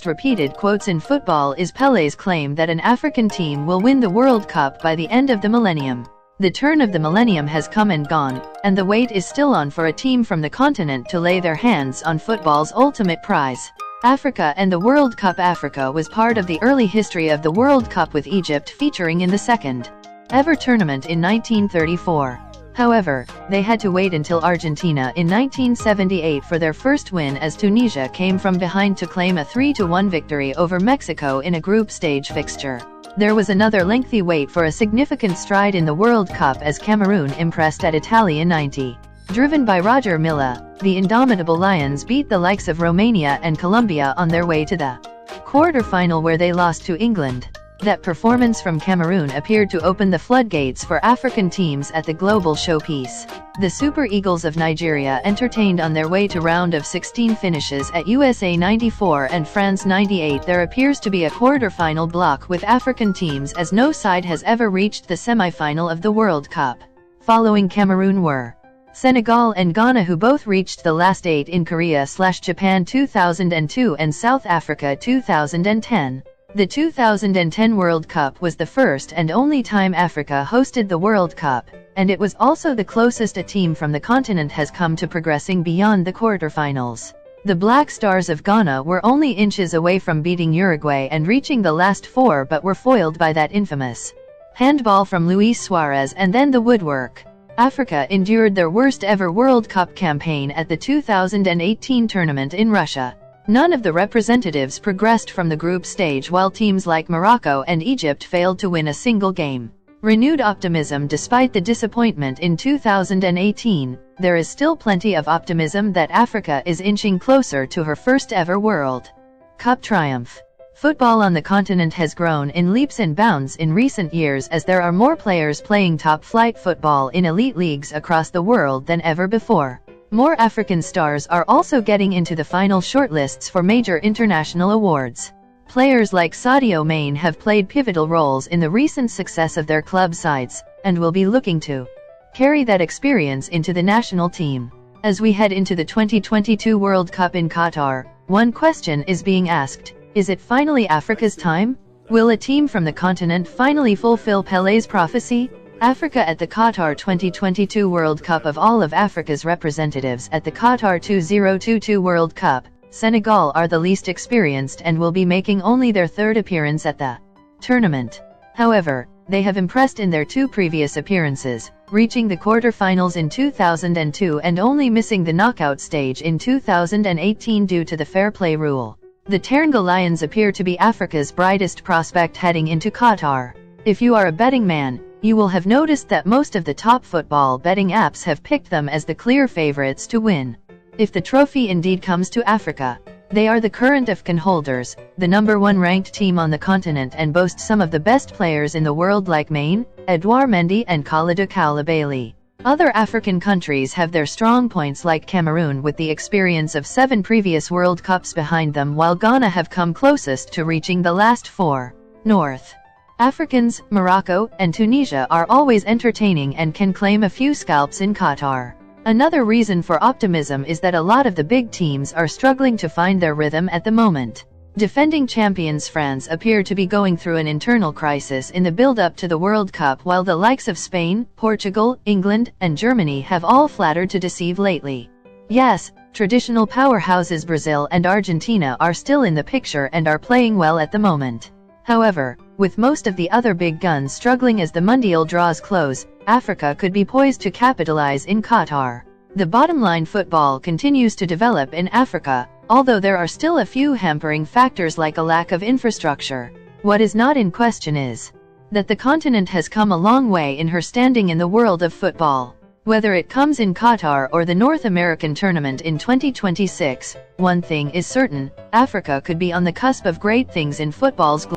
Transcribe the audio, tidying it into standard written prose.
most repeated quotes in football is Pele's claim that an African team will win the World Cup by the end of the millennium. The turn of the millennium has come and gone, and the wait is still on for a team from the continent to lay their hands on football's ultimate prize. Africa and the World Cup. Africa was part of the early history of the World Cup, with Egypt featuring in the second ever tournament in 1934. However, they had to wait until Argentina in 1978 for their first win, as Tunisia came from behind to claim a 3-1 victory over Mexico in a group stage fixture. There was another lengthy wait for a significant stride in the World Cup, as Cameroon impressed at Italy in '90. Driven by Roger Milla, the indomitable Lions beat the likes of Romania and Colombia on their way to the quarter-final, where they lost to England. That performance from Cameroon appeared to open the floodgates for African teams at the global showpiece. The Super Eagles of Nigeria entertained on their way to round of 16 finishes at USA 94 and France 98. There appears to be a quarter-final block with African teams, as no side has ever reached the semi-final of the World Cup. Following Cameroon were Senegal and Ghana, who both reached the last 8 in Korea/Japan 2002 and South Africa 2010. The 2010 World Cup was the first and only time Africa hosted the World Cup, and it was also the closest a team from the continent has come to progressing beyond the quarterfinals. The Black Stars of Ghana were only inches away from beating Uruguay and reaching the last 4, but were foiled by that infamous handball from Luis Suarez and then the woodwork. Africa endured their worst ever World Cup campaign at the 2018 tournament in Russia. None of the representatives progressed from the group stage, while teams like Morocco and Egypt failed to win a single game. Renewed optimism despite the disappointment in 2018, there is still plenty of optimism that Africa is inching closer to her first ever World Cup triumph. Football on the continent has grown in leaps and bounds in recent years, as there are more players playing top-flight football in elite leagues across the world than ever before. More African stars are also getting into the final shortlists for major international awards. Players like Sadio Mane have played pivotal roles in the recent success of their club sides, and will be looking to carry that experience into the national team. As we head into the 2022 World Cup in Qatar, one question is being asked: is it finally Africa's time? Will a team from the continent finally fulfill Pele's prophecy? Africa at the Qatar 2022 World Cup. Of all of Africa's representatives at the Qatar 2022 World Cup, Senegal are the least experienced and will be making only their third appearance at the tournament. However, they have impressed in their 2 previous appearances, reaching the quarter-finals in 2002 and only missing the knockout stage in 2018 due to the fair play rule. The Teranga Lions appear to be Africa's brightest prospect heading into Qatar. If you are a betting man, you will have noticed that most of the top football betting apps have picked them as the clear favorites to win. If the trophy indeed comes to Africa, they are the current AFCON holders, the #1 ranked team on the continent, and boast some of the best players in the world like Mane, Edouard Mendy and Kalidou Koulibaly. Other African countries have their strong points, like Cameroon with the experience of 7 previous World Cups behind them, while Ghana have come closest to reaching the last 4. North Africans, Morocco, and Tunisia are always entertaining and can claim a few scalps in Qatar. Another reason for optimism is that a lot of the big teams are struggling to find their rhythm at the moment. Defending champions France appear to be going through an internal crisis in the build-up to the World Cup, while the likes of Spain, Portugal, England, and Germany have all flattered to deceive lately. Yes, traditional powerhouses Brazil and Argentina are still in the picture and are playing well at the moment. However, with most of the other big guns struggling as the Mundial draws close, Africa could be poised to capitalize in Qatar. The bottom line: football continues to develop in Africa, although there are still a few hampering factors like a lack of infrastructure. What is not in question is that the continent has come a long way in her standing in the world of football. Whether it comes in Qatar or the North American tournament in 2026, one thing is certain: Africa could be on the cusp of great things in football's